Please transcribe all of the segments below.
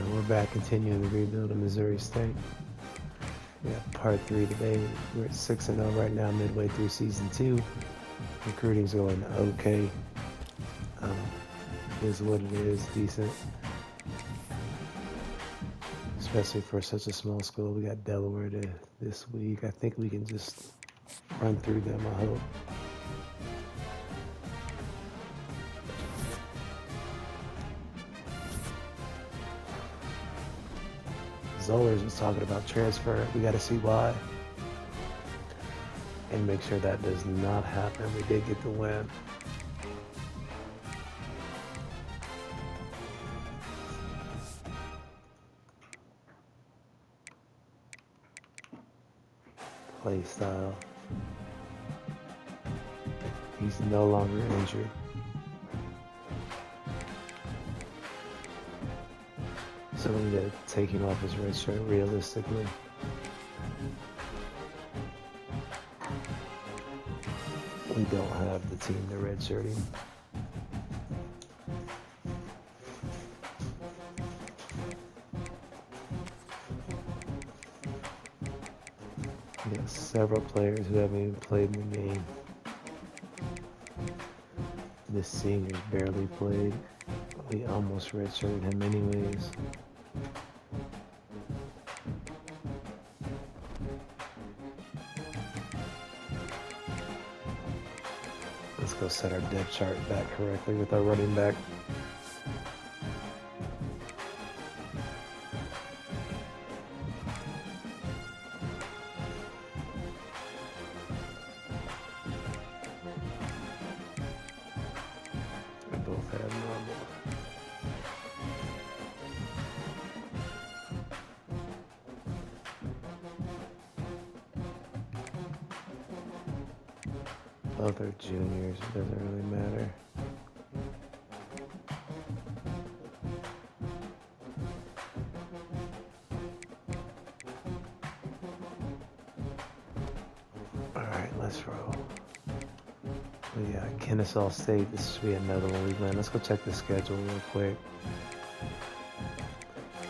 Alright, we're back continuing the rebuild of Missouri State. We got part 3 today. We're at 6-0 right now, midway through season 2. Recruiting's going okay. Is what it is, decent. Especially for such a small school. We got Delaware this week. I think we can just run through them, I hope. Zollers was talking about transfer. We got to see why. And make sure that does not happen. We did get the win. Play style. He's no longer injured. So we need to take him off his red shirt realistically. We don't have the team to redshirt him. We got several players who haven't even played in the game. This senior's barely played. We almost redshirted him anyways. Let's go set our depth chart back correctly with our running back. We both have normal. Both are juniors, it doesn't really matter. Alright, let's roll. We got Kennesaw State. This should be another one we win. Let's go check the schedule real quick.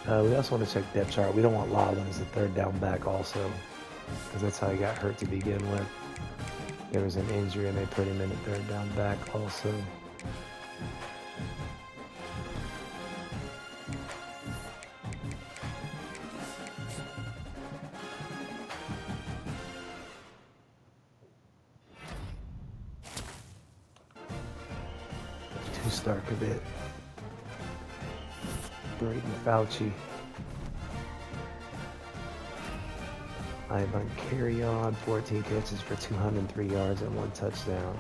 We also want to check depth chart. We don't want Lawlin as a third down back also, because that's how he got hurt to begin with. There was an injury and they put him in a third down back also. Two-star commit. Braden Fauci. Ivan carry on, 14 catches for 203 yards and 1 touchdown.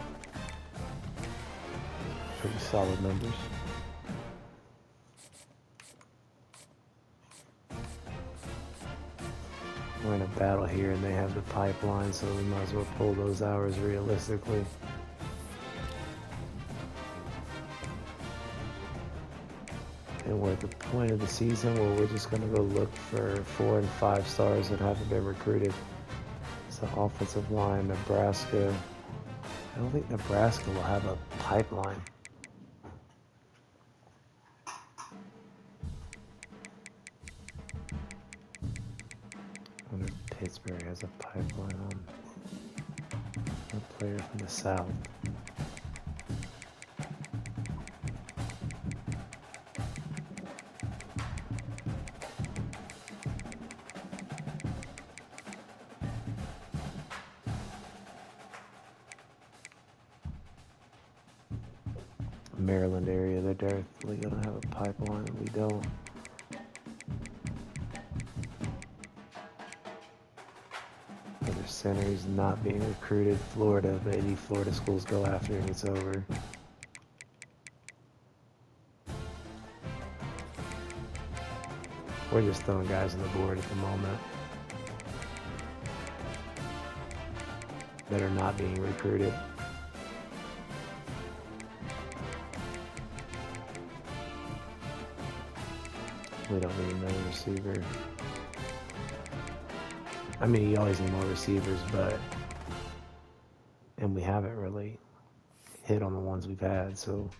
Pretty solid numbers. We're in a battle here and they have the pipeline, so we might as well pull those hours realistically. And we're at the point of the season where we're just going to go look for 4 and 5 stars that haven't been recruited. So offensive line, Nebraska. I don't think Nebraska will have a pipeline. I wonder if Pittsburgh has a pipeline on a player from the South. Maryland area, they're definitely going to have a pipeline. We don't. Other center is not being recruited. Florida, but any Florida schools go after him, it's over. We're just throwing guys on the board at the moment that are not being recruited. We don't need another receiver. I mean, you always need more receivers, and we haven't really hit on the ones we've had, so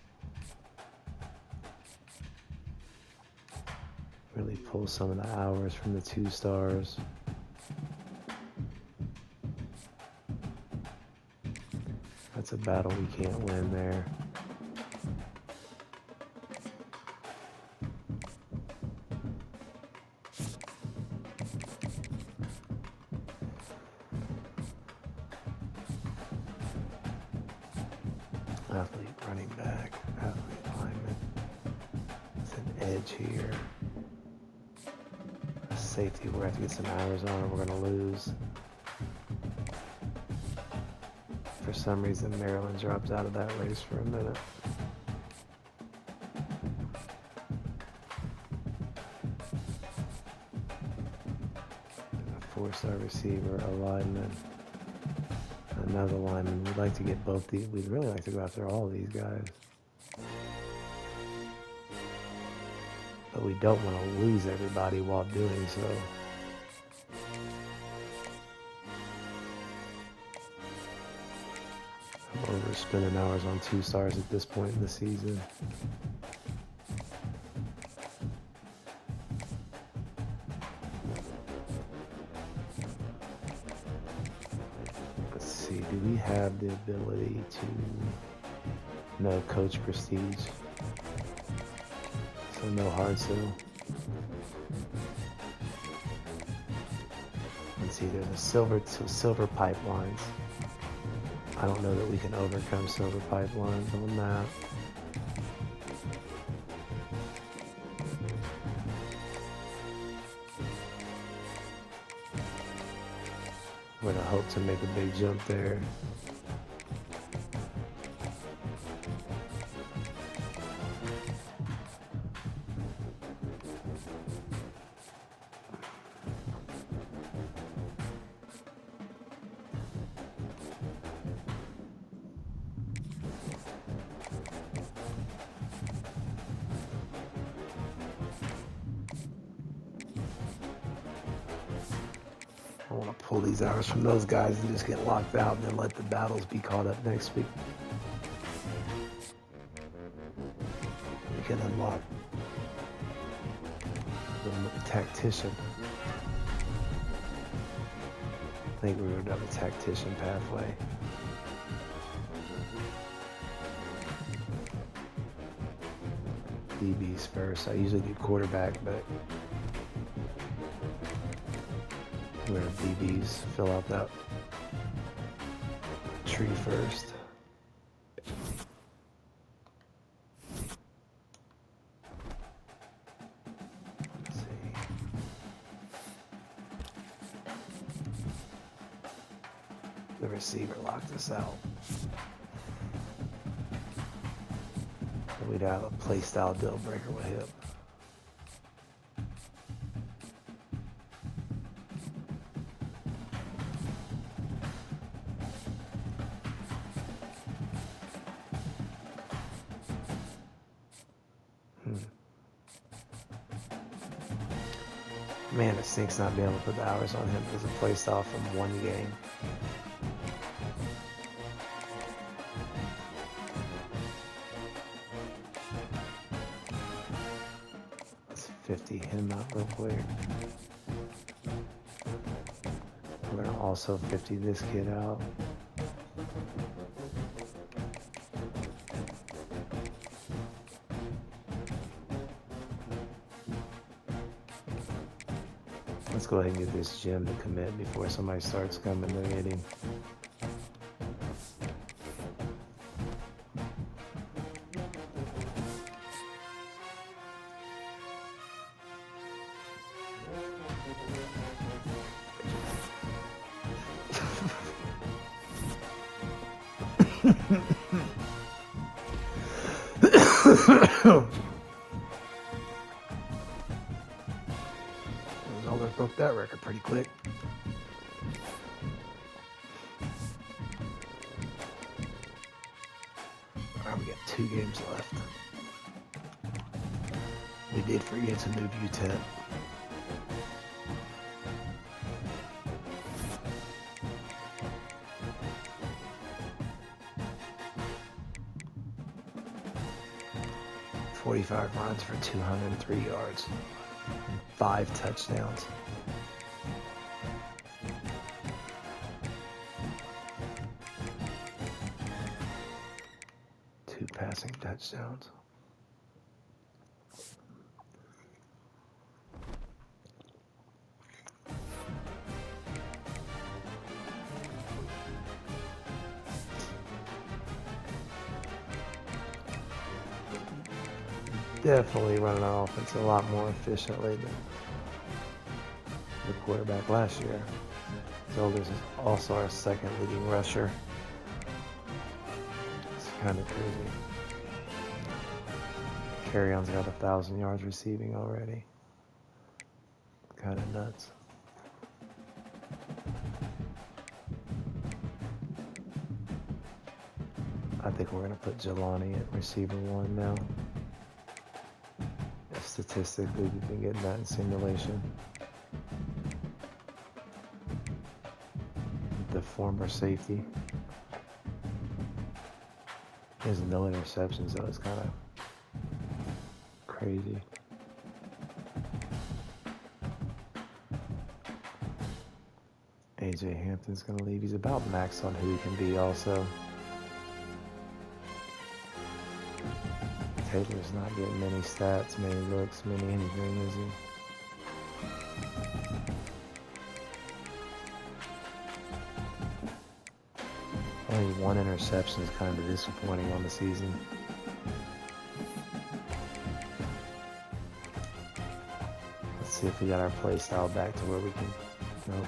Really pull some of the hours from the 2 stars. That's a battle we can't win there. Athlete running back, athlete lineman. It's an edge here. A safety we're going to have to get some hours on or we're going to lose. For some reason, Maryland dropped out of that race for a minute. A 4-star receiver, a lineman, another lineman. We'd like to get both these. We'd really like to go after all of these guys. But we don't want to lose everybody while doing so. I'm overspending hours on 2 stars at this point in the season. Let's see, do we have the ability to... No, coach prestige. So no hard sell. Let's see, there's a silver pipelines. I don't know that we can overcome silver pipelines on that. We're gonna hope to make a big jump there. I want to pull these hours from those guys and just get locked out and then let the battles be caught up next week. We can unlock the tactician. I think we're going to have a tactician pathway. DBs first. I usually do quarterback, but we're going to DBs fill out that tree first. Let's see. The receiver locked us out. We'd have a play style deal breaker with him. Man, it stinks not being able to put the hours on him because of play style from one game. Let's 50 him out real quick. We're gonna also 50 this kid out. Let's go ahead and get this gym to commit before somebody starts coming to get him. Zoller broke that record pretty quick. Alright, we got 2 games left. We did forget to move U10. .45 runs for 203 yards. 5 touchdowns. 2 passing touchdowns. Definitely running our offense a lot more efficiently than the quarterback last year. Zolders is also our second leading rusher. It's kind of crazy. Carry-on's got 1,000 yards receiving already. Kind of nuts. I think we're going to put Jelani at receiver 1 now. Statistically, we've been getting that in simulation. The former safety. There's no interceptions, though. It's kind of crazy. AJ Hampton's going to leave. He's about maxed on who he can be also. Taylor's not getting many stats, many looks, many anything, is he? Only 1 interception is kind of disappointing on the season. Let's see if we got our play style back to where we can. Nope.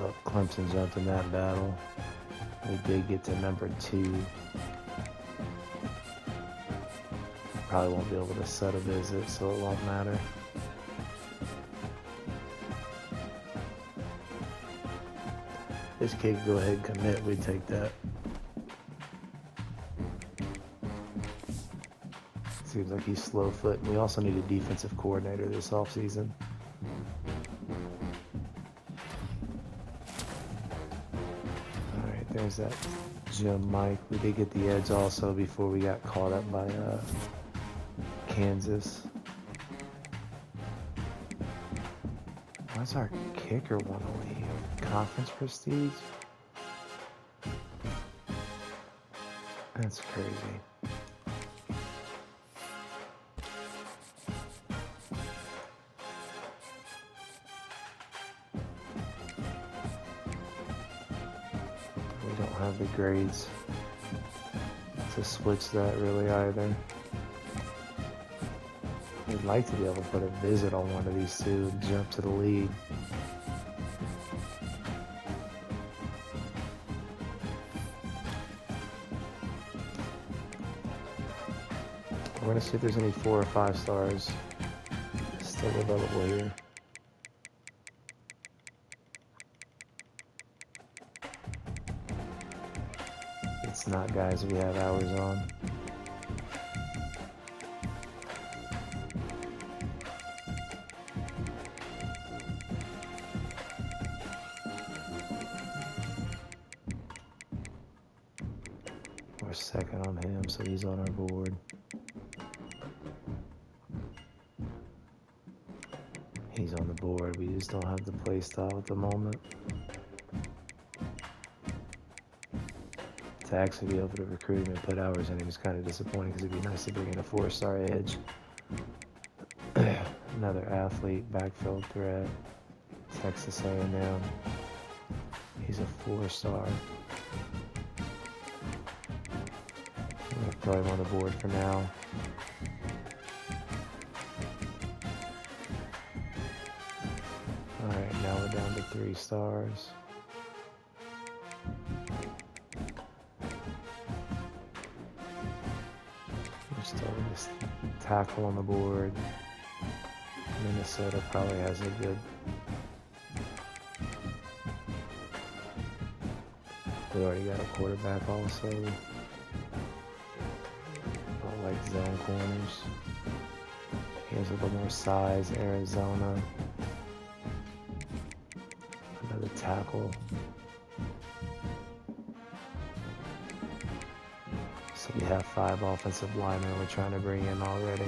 Oh, Clemson jumped in that battle. We did get to number 2. Probably won't be able to set a visit, so it won't matter. This kid could go ahead and commit, we'd take that. Seems like he's slow foot. We also need a defensive coordinator this offseason. There's that Jim Mike. We did get the edge also before we got caught up by Kansas. Why's our kicker want to leave? Conference prestige? That's crazy. Have the grades to switch that really either. We'd like to be able to put a visit on one of these two and jump to the lead. We're going to see if there's any 4 or 5 stars still available here. It's not guys we have hours on. We're second on him, so he's on our board. He's on the board. We just don't have the play style at the moment. To actually be able to recruit him and put hours in him is kind of disappointing because it'd be nice to bring in a 4-star edge. Another athlete, backfield threat, Texas A&M. He's a 4-star. I'm going to throw him on the board for now. Alright, now we're down to 3 stars. Still this tackle on the board. Minnesota probably has a good. They already got a quarterback also. Don't like zone corners. He has a little more size. Arizona. Another tackle. So we have 5 offensive linemen we're trying to bring in already.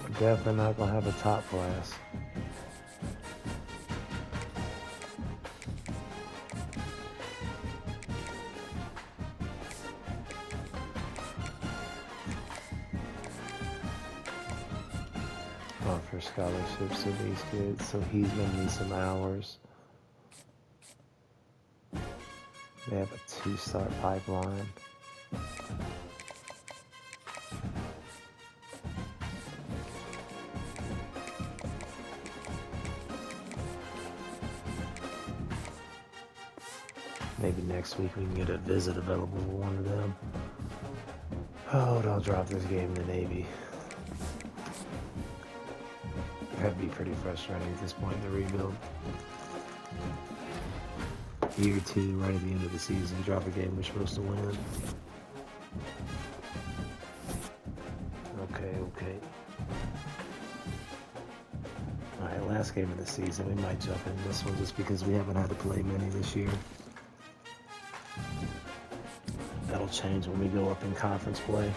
We're definitely not going to have a top class. For scholarships to these kids, so he's gonna need some hours. They have a 2-star pipeline. Maybe next week we can get a visit available with one of them. Oh, don't drop this game to Navy. That'd be pretty frustrating at this point in the rebuild. Year 2, right at the end of the season, drop a game we're supposed to win. Okay. Alright, last game of the season. We might jump in this one just because we haven't had to play many this year. That'll change when we go up in conference play.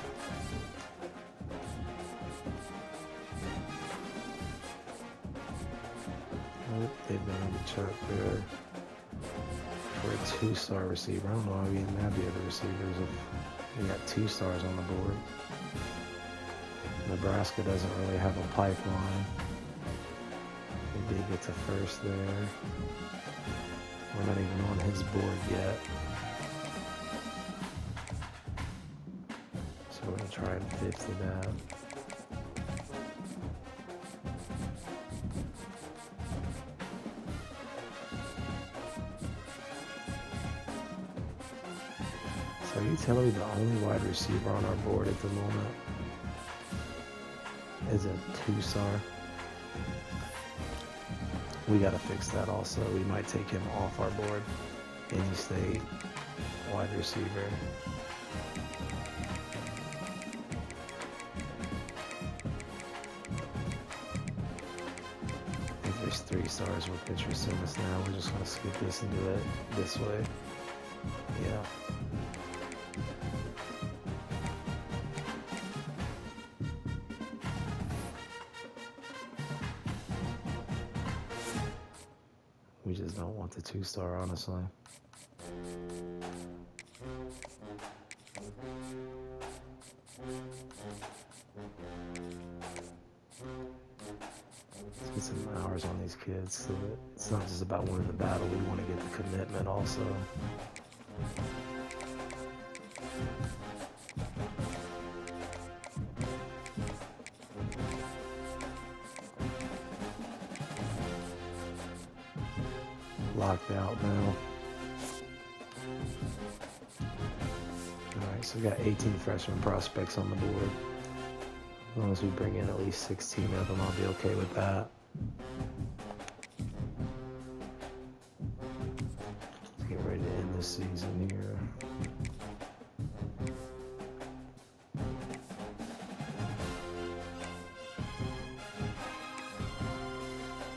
They've been on the chart there for a 2-star receiver. I don't know how we even have the other receivers if we got 2 stars on the board. Nebraska doesn't really have a pipeline. They did get to first there. We're not even on his board yet. So we're going to try and 50 that. So are you telling me the only wide receiver on our board at the moment is a 2-star? We got to fix that also. We might take him off our board. NC State wide receiver. If there's 3 stars with interest in us now, we're just going to skip this and do it this way. Yeah. We just don't want the 2-star, honestly. Let's get some hours on these kids so that it's not just about winning the battle, we want to get the commitment also. Locked out now. Alright, so we got 18 freshman prospects on the board. As long as we bring in at least 16 of them, I'll be okay with that. Let's get ready to end this season here.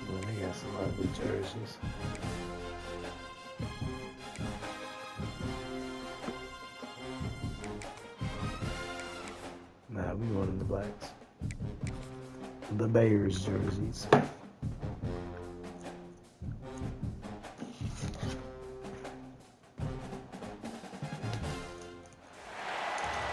Well, they got some ugly jerseys. Nah, we wanted the blacks. The Bears jerseys. Glad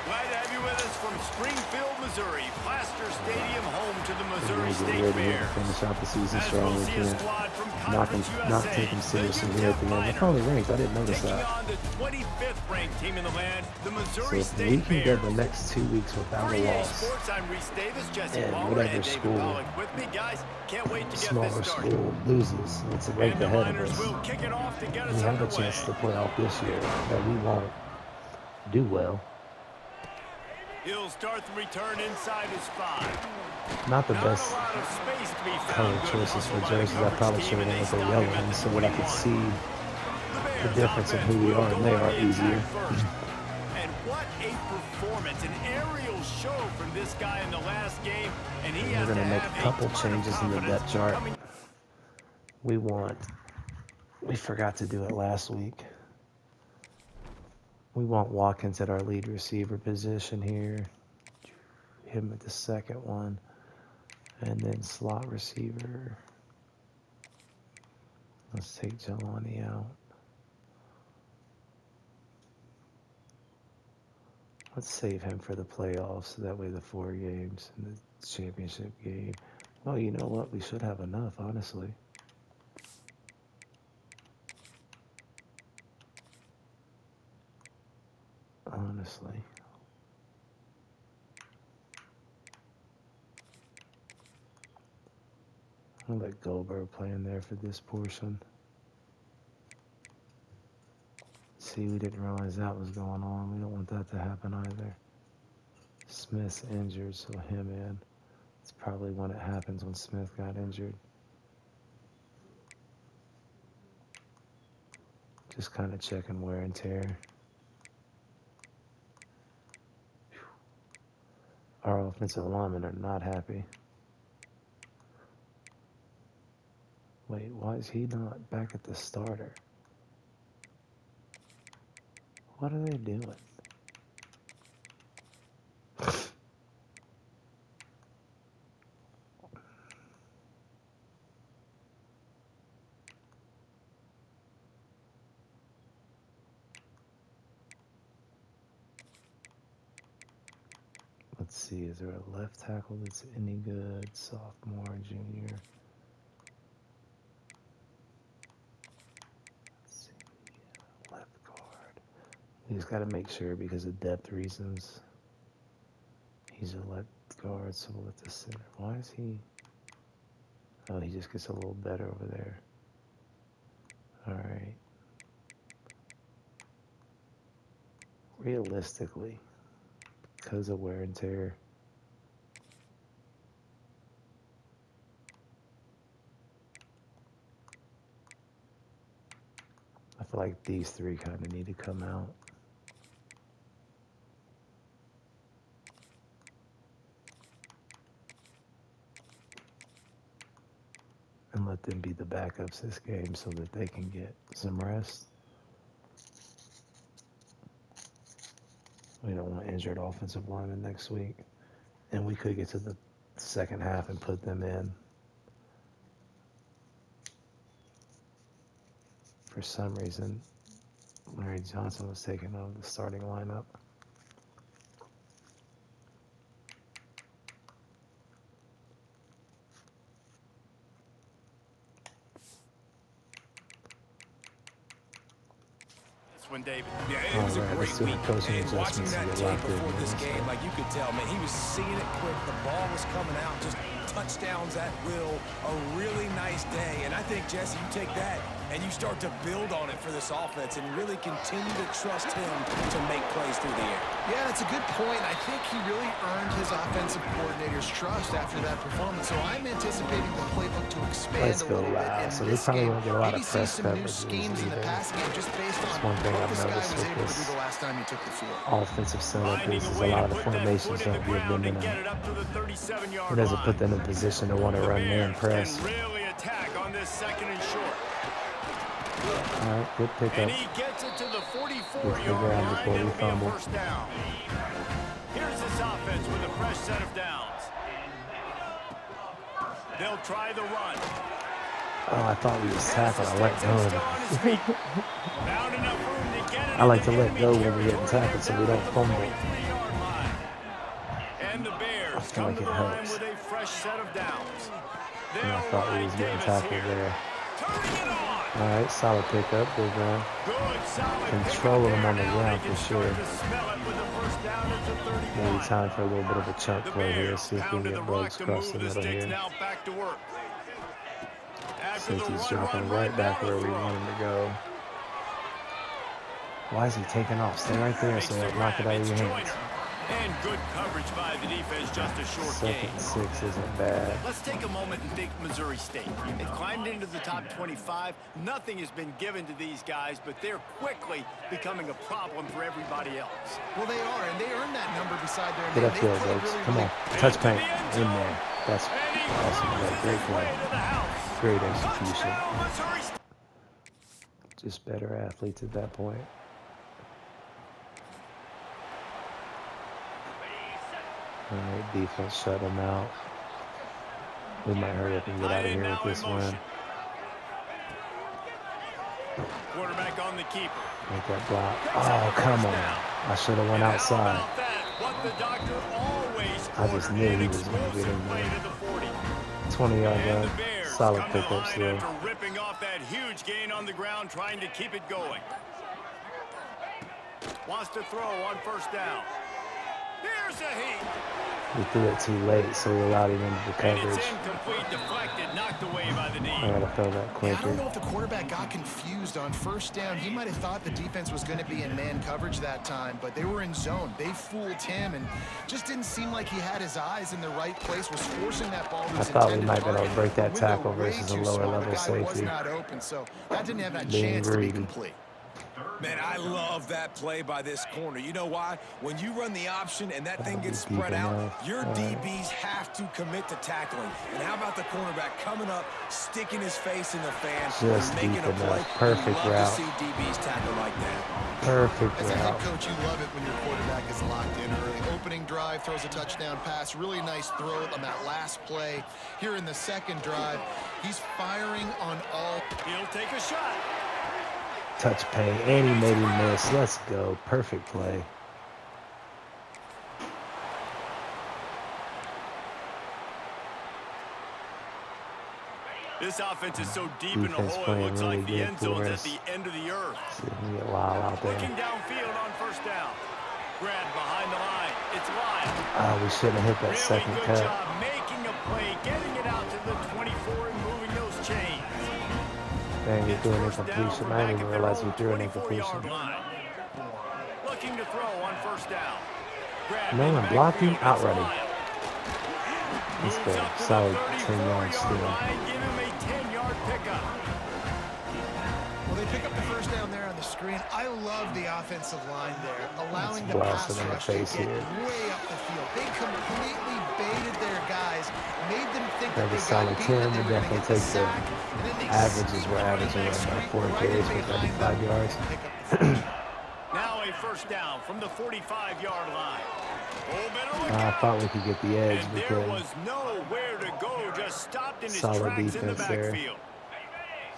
to have you with us from Springfield, Missouri. Plaster Stadium, home to the Missouri State Bears. Finish out the season As strong. we'll We see a can't squad from not Conference take them USA, seriously the here at the end. They're probably ranked. I didn't notice taking that. on the 25th ranked team in the land, the So Missouri if State we can Bears. get the next 2 weeks without a For EA loss, Sports, I'm Reese Davis, Jesse and Palmer, whatever and David school, Pollock with me, guys. Can't wait to get smaller this started. school loses, it's right And the ahead of Miners us. will kick it off to get us We have a underway. chance to play off this year that we won't do well. He'll start the return inside his 5. Not the Not best a lot of space to be color found. Good choices hustle for by the jerseys. I coverage probably team, should have and went with the they stop yellow him at ones the so that I could 21. see the Bears difference of offense who we will are, go and they on are the attack easier. first. And what a performance, an aerial show from this guy in the last game, and he We're has going to to make have a couple ton of changes in the confidence depth chart. coming. We forgot to do it last week. We want Watkins at our lead receiver position here. Him at the second one. And then slot receiver. Let's take Jelani out. Let's save him for the playoffs. So that way the 4 games and the championship game. Well, you know what? We should have enough, honestly. Honestly. I'll let Goldberg play in there for this portion. See, we didn't realize that was going on. We don't want that to happen either. Smith's injured, so him in. It's probably when it happens when Smith got injured. Just kind of checking wear and tear. Our offensive linemen are not happy. Wait, why is he not back at the starter? What are they doing? Let's see, is there a left tackle that's any good? Sophomore, junior. Let's see, left guard. We just got to make sure because of depth reasons. He's a left guard, so we'll let the center. Why is he? Oh, he just gets a little better over there. All right. Realistically, because of wear and tear, I feel like these 3 kind of need to come out. And let them be the backups this game so that they can get some rest. We don't want injured offensive linemen next week. And we could get to the second half and put them in. For some reason, Larry Johnson was taken out of the starting lineup. When David. Yeah, it was a great week. And watching that tape before this game, like you could tell, man, he was seeing it quick. The ball was coming out, just touchdowns at will. A really nice day. And I think, Jesse, you take that and you start to build on it for this offense and really continue to trust him to make plays through the air. Yeah, that's a good point. I think he really earned his offensive coordinator's trust after that performance. So I'm anticipating the playbook to expand a little bit in So we this probably game. won't get a lot Maybe of see press some new coverage schemes in the either. passing game just based That's on one thing what I've this guy noticed was with able to this do the last time he took the field. offensive setup Finding is a a way lot to of put that formations foot in the don't give them ground and in get it a, up to the 37-yard it doesn't line. put them in a position to want to The run man Bears press. can really attack on this 2nd and short. All right, good pickup. And he gets it to the 44-yard ground line. before we It'll be a fumble. first down. Here's this offense with a fresh set of downs. They'll try the run. Oh, I thought we was tackled. I let go Still of on his feet. Found enough room to get it I like in to the let enemy go when we're getting territory. tackled so we They're don't down at fumble. the 43-yard line. And the I Bears feel come like to it the line helps. with a fresh set of downs. And I They'll thought we ride was getting Davis tackled here. there. Turning it on. All right, solid pickup. Good run. Good, solid Controlling pickup them on the there. Now ground they can for start sure. to smell it with the first down at the 31. Maybe time for a little bit of a chunk The play here. Bears See if we can pounded the get rock Rhodes to across the move the middle sticks here. now back to work. After the Safety's run, dropping run, right back now where the we throw. want him to go. Why is he taking off? Stay right there so Makes you the don't knock it grab. out of It's your hands. Joyner. And good coverage by the defense, just a short gain. Second 6 isn't bad. Let's take a moment and think Missouri State. They've climbed into the top 25. Nothing has been given to these guys, but they're quickly becoming a problem for everybody else. Well, they are, and they earned that number beside their Get name. upfield, They played folks. really, Come on. really Touch paint. In there. That's And he awesome. cruises Great his play. way to the house. Great execution. Touchdown, Missouri State. Just better athletes at that point. All right, defense shut them out. We might hurry up and get out of here with this win. Quarterback on the keeper. Make that block. Oh, come on. I should have went outside. I just knew he was going to get in there. 20-yard run. Solid pickups there. After ripping off that huge gain on the ground, trying to keep it going. Wants to throw on first down. Here's a heat. We threw it too late, so we allowed him into the And coverage. it's incomplete, deflected, knocked away by the knee. I gotta throw that Yeah, I don't quicker. know if the quarterback got confused on first down. He might have thought the defense was going to be in man coverage that time, but they were in zone. They fooled him and just didn't seem like he had his eyes in the right place, was forcing that ball to his I thought we intended might be able to target. break that The window tackle way versus a too lower small. level The guy was safety. not open, so that didn't have that Being chance to be greedy. complete. Man, I love that play by this corner. You know why? When you run the option and that thing gets Deep spread out, enough. your DBs have to commit to tackling. And how about the cornerback coming up, sticking his face in the fan, Just and making deep a play? enough. Perfect You love route. to see DBs tackle like that. Perfect As a head route. coach, you love it when your quarterback is locked in early. Opening drive, throws a touchdown pass. Really nice throw on that last play. Here in the second drive, he's firing on all. He'll take a shot. Touch paint, and he made him miss. Let's go. Perfect play. This offense is so deep in the Defense hole, it playing looks really like the good end zone's for at us. the end of the earth. See if we can get Lyle out Looking there. downfield on first down. Grab behind the line. It's Lyle. Oh, we shouldn't have hit that Really second good cut. job making a play, getting it out to the 24 and moving those chains. Dang, we It's threw an first down incompletion. from I back didn't even at their realize we own threw an 24-yard incompletion. line. Looking to throw on first down. Grab No in the one blocking, backfield. It's outrunning. Lyle. Let's Moves go. up to the Solid 10 yards 34-yard still. line. Give him a 10-yard pickup. Well, they pick up the first down there on the screen. I love the offensive line there, allowing the Blasting pass in the rush to face get here. way up the field. They completely baited their guys, made them think that That they was got solid beat, 10. that they We were going to definitely get the take the sack, and then they averages. We're sneak averaging the about running 4 back carries screen for right in 35 behind yards. them and pick up the first. Now a first down from the 45-yard line. Oh, better look I out. thought we could get the edge, And but there then was nowhere to go, just stopped in his Solid tracks in the defense there. backfield.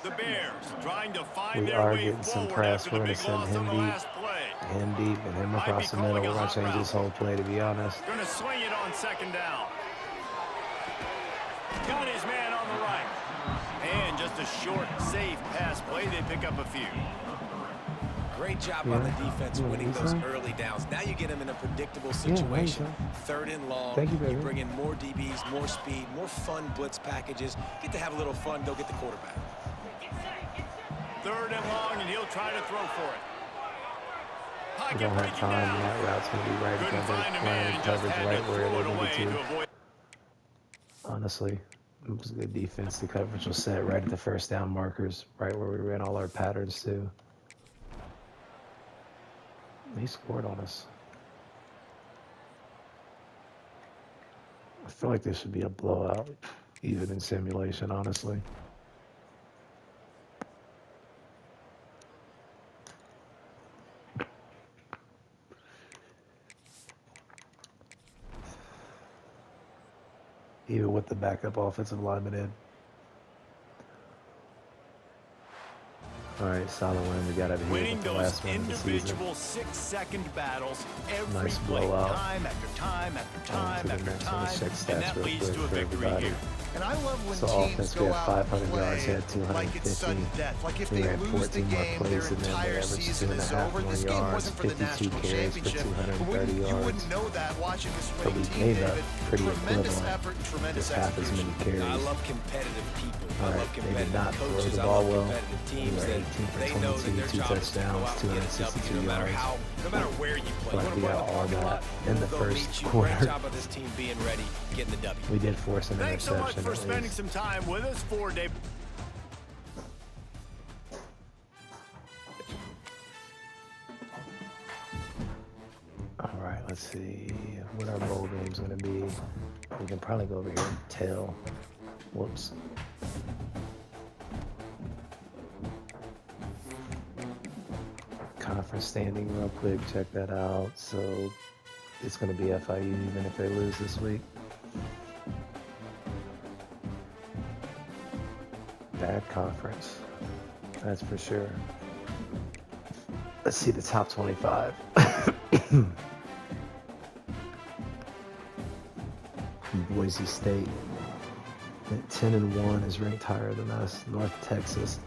The Bears trying to find we their are way getting some forward press. after We're the going to big send loss him on the deep, last play. him deep, and him Might be across the middle. calling a We're going hot to change route. this whole play, to be honest. Going to sling it on second down. Got his man on the right. And just a short, safe pass play. They pick up a few. Great job Yeah. on the defense Yeah, winning he's those on. early downs. Now you get them in a predictable Yeah, he's situation. on. Third and long. Thank you, baby. You bring in more DBs, more speed, more fun blitz packages. Get to have a little fun. Go get the quarterback. Third and long, and he'll try to throw for it. We Pocket don't have breaking time, and down. that route's going to be right Couldn't under find a line man, of just coverage, had right to where throw it they away needed to to. avoid. Honestly, it was good defense. The coverage was set right at the first down markers, right where we ran all our patterns to. He scored on us. I feel like this should be a blowout, even in simulation, honestly. Even with the backup offensive lineman in. All right, solid win. We got out of here Winning with the those last one of the season. individual 6-second battles every Nice play, blowout. time after time after On time to the after next one. Let's time, check and stats that real leads quick to a for victory everybody. here. And I love when So teams offense, we go had out 500 and yards, play had like it's 250. sudden death. Like if We they ran lose the 14 more game, plays their than them. They entire averaged season is 2.5 over. more This game yards, wasn't for the 52 national carries for championship, but 230 you yards. wouldn't know that watching this But winning we team, made up David. pretty Tremendous equivalent, effort and tremendous just half as execution. many carries. I love competitive people. All I right, love they did competitive not throw coaches. the I ball love well. competitive We teams were that 18 for they know that 22, their 2 job is to go touchdowns, out and get a W 262 no matter yards. no matter where you play. Like You we want to got play all in the parking that lot, in the we'll go first meet you. quarter. Great job of this team being ready, getting the W. We did force an Thanks so much interception for at spending least. some time with us for Dave. All right, let's see what our bowl game's going to be. We can probably go over here and tell. Whoops. Conference standing real quick, check that out. So it's going to be FIU even if they lose this week. Bad conference, that's for sure. Let's see the top 25. Boise State at 10-1 is ranked higher than us. North Texas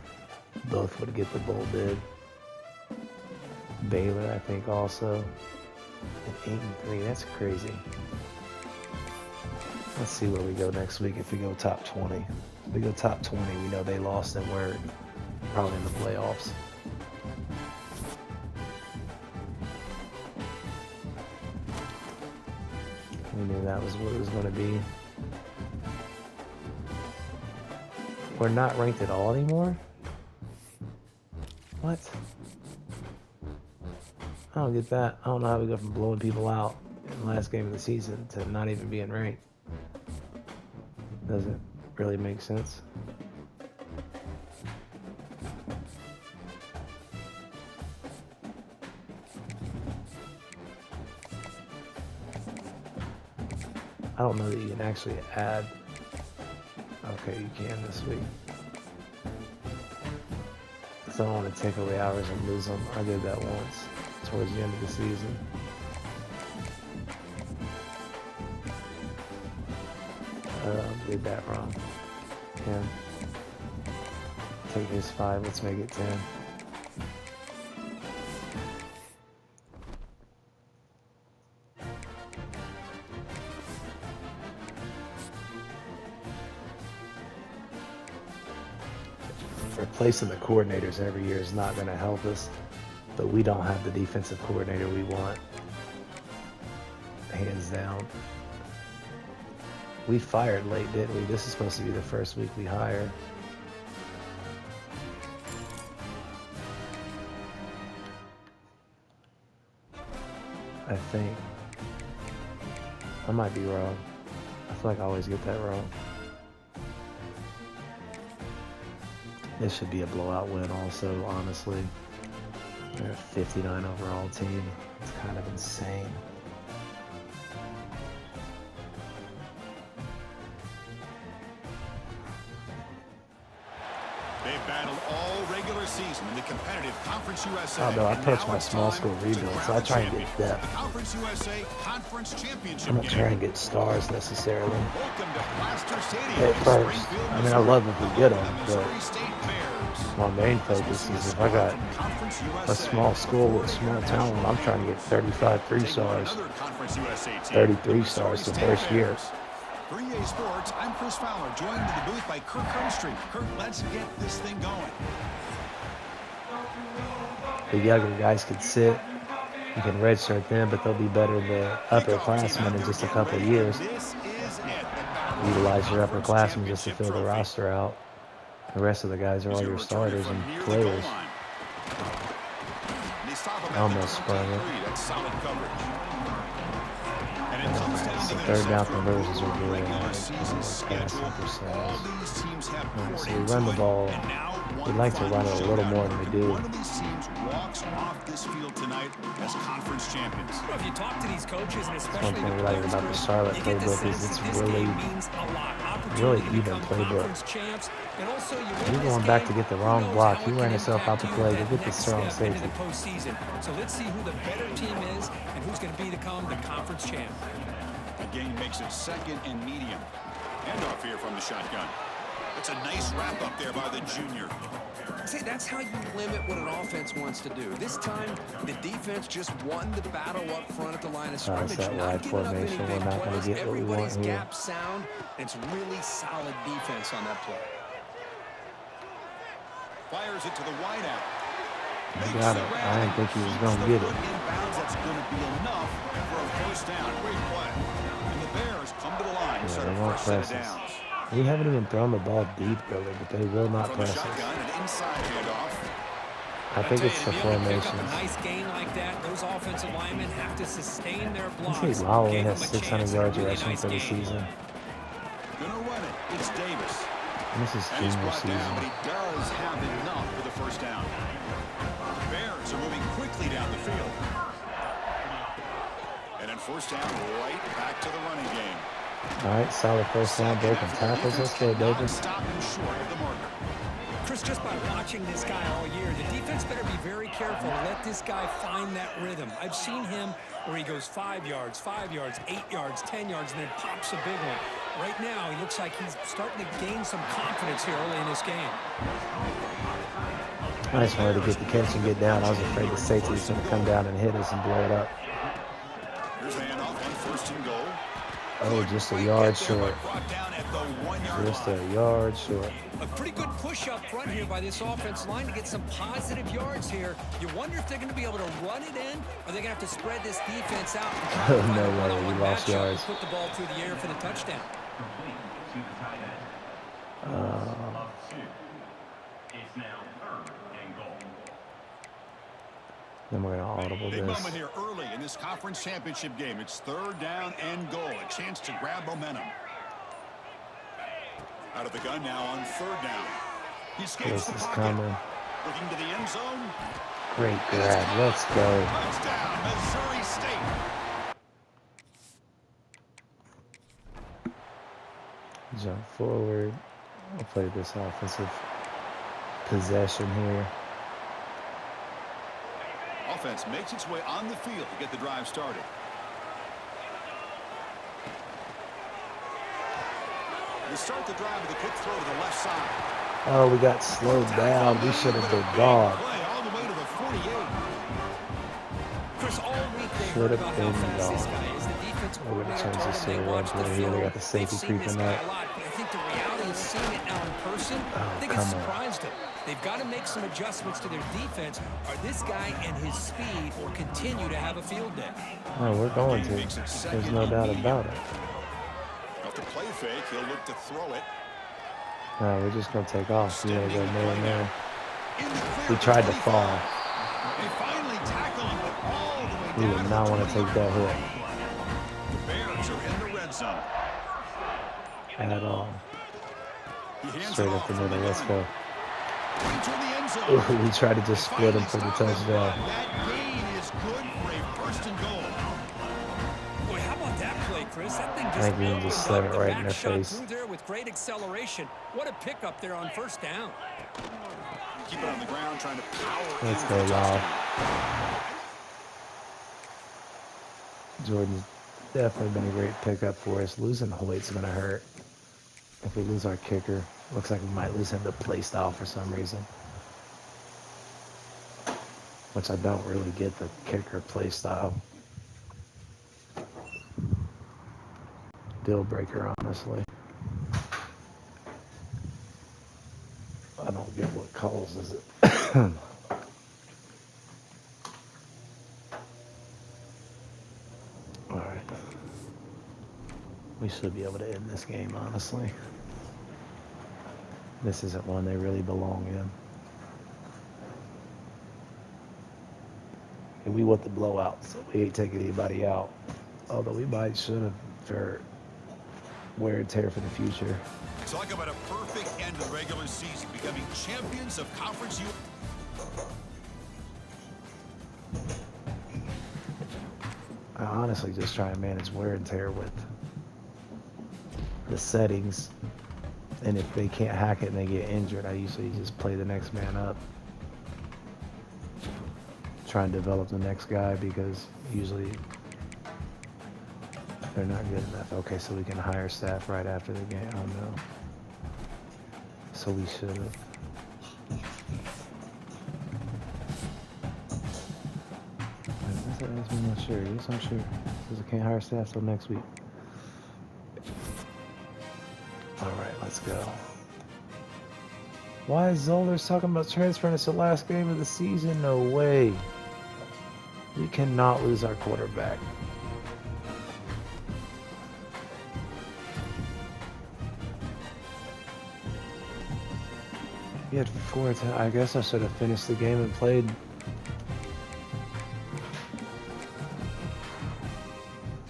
both would get the bowl bid. Baylor, I think, also at 8-3. That's crazy. Let's see where we go next week. If we go top 20, if we go top 20, we know they lost and we're probably in the playoffs. We knew that was what it was going to be. We're not ranked at all anymore? What? I don't get that. I don't know how we go from blowing people out in the last game of the season to not even being ranked. Doesn't really make sense. I don't know that you can actually add. Okay, you can this week. So I don't want to take away hours and lose them. I did that once towards the end of the season. Did that wrong. 10. Take his 5. Let's make it 10. Replacing the coordinators every year is not going to help us, but we don't have the defensive coordinator we want. Hands down. We fired late, didn't we? This is supposed to be the first week we hired. I think. I might be wrong. I feel like I always get that wrong. This should be a blowout win also, honestly. They're a 59 overall team. It's kind of insane. They've battled all regular season in the competitive Conference USA. Oh no, I approach my small school rebuild, so I try and get depth. The Conference USA Conference Championship I'm not game. trying to get stars necessarily. Welcome to Plaster Stadium. At first. Springfield, I mean, I love if we get them, the but Missouri State Bears. my main focus is if I got Conference a USA. small school with small talent, I'm trying to get 35 3-stars, Another Conference USA team, 33 the stars the Missouri first State year. Bears. 3A Sports, I'm Chris Fowler, joined in the booth by Kirk Hermstreet. Kirk, let's get this thing going. The younger guys could sit. You can redshirt them, but they'll be better than the upperclassmen in just a couple of years. This is it. Utilize your upperclassmen just to fill the roster out. The rest of the guys are all your starters and players. I almost sprung it. That's solid coverage. And it Alright, comes down so to third this. down After a conversions long are good. regular season Passing schedule, all percentage. these teams have Alright, poured so we into run the it, ball. and now We'd like to run it a little more than we do. one of these teams walks off this field tonight as conference champions. Well, if you talk to these coaches, and One especially thing the we like players, about the Chris, Charlotte you get the playbook is sense it's that this really, game means a lot. really Opportunity to even become playbook. conference champs, and also you win You're this going back game, to get the who wrong knows block. how You it ran can yourself out impact the you play. Go that get the next strong step into safety. the postseason. So let's see who the better team is and who's going to become the conference champ. The game makes it second and medium. Handoff here from the shotgun. That's a nice wrap up there by the junior. See, that's how you limit what an offense wants to do. This time, the defense just won the battle up front at the line of scrimmage. That Not wide giving up any formation. big We're not going to plays. get what we want Everybody's here. gap sound, and it's really solid defense on that play. Fires it to the wideout. He got it. I didn't think he was going to get it. Inbounds, that's going to be enough for a first down. Great play. And the Bears come to the line. Yeah, Start they a won't fresh set of press us. downs. We haven't even thrown the ball deep, really, but they will not From the press us. shotgun, an inside handoff. I think it's the To be able to pick up a formations. nice gain like that, those offensive linemen have to sustain their I blocks. think Lowell Gave has them a 600 chance at a yards really rushing nice for the game. season. Gonna run it. It's Davis. And this is And he's junior brought down, but season. he does have enough for the first down. The Bears are moving quickly down the field. And then first down, right back to the running game. All right, solid first down, breaking tackles. Let's go, Davis. Stop him short of the marker. Chris, just by watching this guy all year, the defense better be very careful to let this guy find that rhythm. I've seen him where he goes 5 yards, 8 yards, 10 yards, and then pops a big one. Right now, he looks like he's starting to gain some confidence here early in this game. I just wanted to get the catch and get down. I was afraid the safety was going to come down and hit us and blow it up. Here's the handoff and first and goal. Oh, just a yard short. Brought down at the 1 yard Just line. a yard short. A pretty good push up front here by this offense line to get some positive yards here. You wonder if they're going to be able to run it in, or they're going to have to spread this defense out and try to find No a way, one-on-one we lost matchup yards. and put the ball through the air for the touchdown. Then we're going to audible Big this. moment here early in this conference championship game. It's third down and goal. A chance to grab momentum. Out of the gun now on third down. He escapes This the is pocket. coming. Looking to the end zone. Great grab. Let's go. Touchdown, Missouri State. Jump forward. I'll play this offensive possession here. Offense makes its way on the field to get the drive started. We start the drive with a quick throw to the left side. Oh, we got slowed down. We should have been gone. Play all the way to the 48. Chris, all week they Should heard have about how been fast this gone. guy is. The defense We're gonna coordinator change told this him to they a watched the run play here. They film. got the safety They've seen this creeping guy up. a lot, but I think the reality of seeing it now in person, I think come it's on. surprised him. They've got to make some adjustments to their defense, or this guy and his speed will continue to have a field day. Oh, we're going to. There's no doubt about it. After play fake, he'll look to throw it. No, we're just going to take off. We got to go man. In the clear We to tried to 25. fall. They finally tackle him, but all the way We down did to not the want to take 20-yard that hit line. The Bears are in the red zone. at all. He hands Straight it up off the from middle. Let's gun. go. Right toward the end zone. Ooh, we tried to just split him for the touchdown. That gain is good for a first and goal. Boy, how about that play, Chris? That thing I just think we can opened just up. slam it The right back in their shot face. through there with great acceleration. What a pickup there on first down. Keep it on the ground, trying to power. Let's in go, for the Lyle. touchdown. Jordan's definitely been a great pickup for us. Losing Hoyt's going to hurt. If we lose our kicker, looks like we might lose him to play style for some reason. Which I don't really get the kicker play style. Deal breaker, honestly. I don't get what causes it. Alright. We should be able to end this game, honestly. This isn't one they really belong in. And we want the blowout, so we ain't taking anybody out. Although we might should have for wear and tear for the future. Talk about a perfect end to the regular season, becoming champions of Conference U. I honestly just try and manage wear and tear with the settings. And if they can't hack it and they get injured, I usually just play the next man up. Try and develop the next guy because usually They're not good enough. Okay, so we can hire staff right after the game. Oh no. So we should have. I'm not sure. Yes, I'm sure. Because I can't hire staff till next week. Alright, let's go. Why is Zollers talking about transferring us the last game of the season? No way. We cannot lose our quarterback. He had 4 attempts. I guess I should have finished the game and played.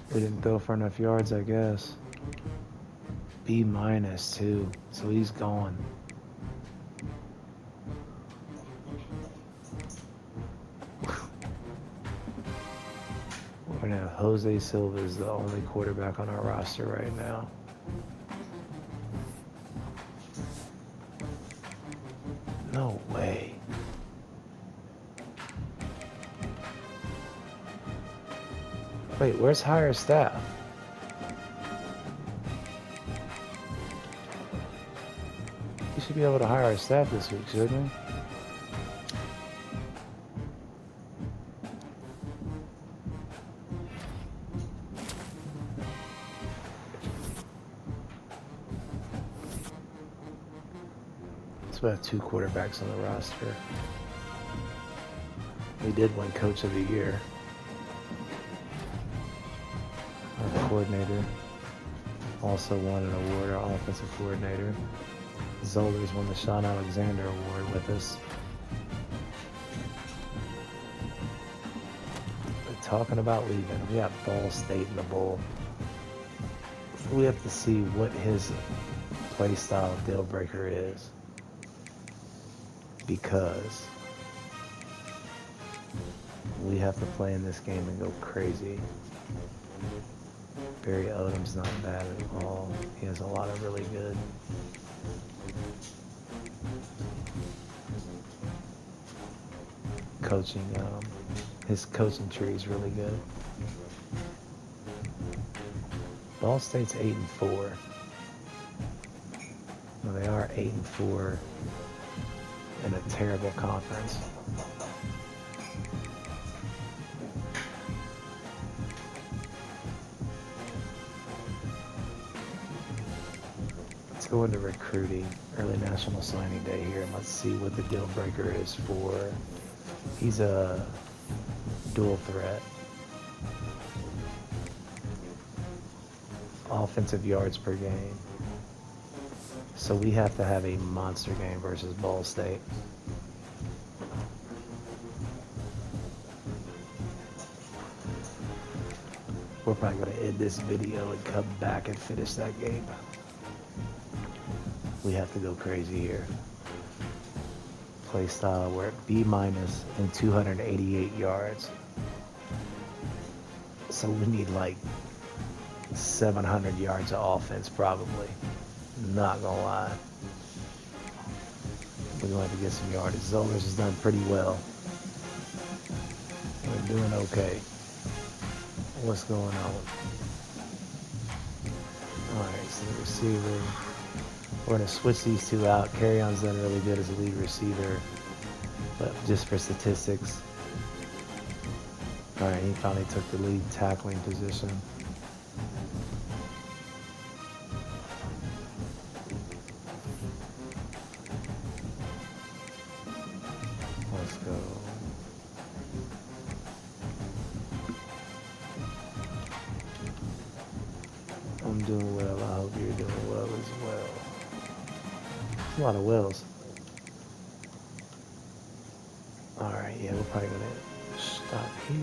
They didn't throw for enough yards, I guess. B minus too, so he's gone. We're gonna have Jose Silva is the only quarterback on our roster right now. No way. Wait, where's higher staff? We should be able to hire our staff this week, shouldn't we? So we have 2 quarterbacks on the roster. We did win Coach of the Year. Our coordinator also won an award, our offensive coordinator. Zollers won the Sean Alexander Award with us. They're talking about leaving. We have Ball State in the bowl. We have to see what his play style deal breaker is. Because we have to play in this game and go crazy. Barry Odom's not bad at all. He has a lot of really good. Coaching, his coaching tree is really good. Ball State's 8-4. Well, they are 8-4 in a terrible conference. Let's go into recruiting, early National Signing Day here, and let's see what the deal breaker is for. He's a dual threat. Offensive yards per game. So we have to have a monster game versus Ball State. We're probably going to end this video and come back and finish that game. We have to go crazy here. Play style, we're at B minus and 288 yards. So we need like 700 yards of offense probably. Not gonna lie. We're going to get some yardage. Zollers has done pretty well. We're doing okay. What's going on? Alright, so the receiver. We're going to switch these 2 out. Carry-on's done really good as a lead receiver. But just for statistics. Alright, he finally took the lead tackling position. Let's go. I'm doing well. I hope you're doing well as well. A lot of wells. Alright, yeah, we're probably going to stop here.